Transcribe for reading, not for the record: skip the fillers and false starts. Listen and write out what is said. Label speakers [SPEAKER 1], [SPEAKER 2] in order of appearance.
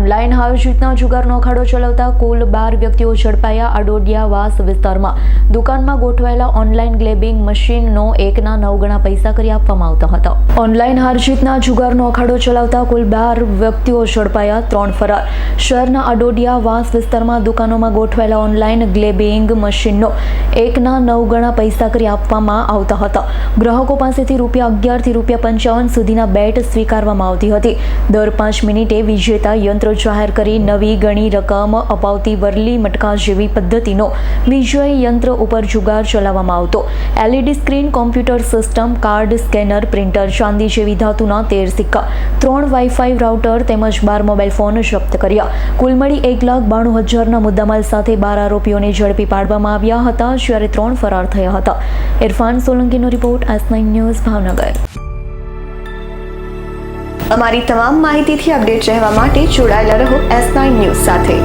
[SPEAKER 1] Online હાર જીતના જુગારનો અખાડો ચલાવતા કુલ 12 વ્યક્તિઓ ઝડપાયા. આડોડિયાવાસ વિસ્તારમાં દુકાનમાં ગોઠવાયેલા ઓનલાઈન ગ્લેબિંગ મશીનનો 1ના 9 ગણા પૈસા કરી આપવામાં આવતા હતા. ઓનલાઈન હાર જીતના જુગારનો અખાડો ચલાવતા કુલ 12 વ્યક્તિઓ ઝડપાયા. 3 ફરાર. શહેરના આડોડિયાવાસ વિસ્તારમાં દુકાનોમાં ગોઠવાયેલા ઓનલાઈન ગ્લેબિંગ મશીનનો 1ના 9 ગણા પૈસા કરી આપવામાં આવતા હતા. ગ્રાહકો પાસેથી ₹11 થી ₹55 સુધીના બેટ સ્વીકારવામાં આવતી હતી. દર 5 મિનિટે વિજેતા યંત્ર જાહેર કરી નવી ગણી રકમ અપાવતી વરલી મટકા જેવી પદ્ધતિનો વિજય યંત્ર ઉપર જુગાર ચલાવવામાં આવતો. LED screen, computer system, card scanner, printer, ચાંદી જેવી ધાતુના 13 સિક્કા, 3 વાઈફાઈ રાઉટર તેમજ 12 મોબાઈલ ફોન જપ્ત કર્યા. કુલ મળી 1,92,000ના મુદ્દામાલ સાથે 12 આરોપીઓને ઝડપી પાડવામાં આવ્યા હતા, જ્યારે 3 ફરાર થયા હતા. ઇરફાન સોલંકીનો રિપોર્ટ, S9 ન્યૂઝ, ભાવનગર.
[SPEAKER 2] અમારી તમામ માહિતીથી અપડેટ રહેવા માટે જોડાયેલા રહો S9 ન્યૂઝ સાથે.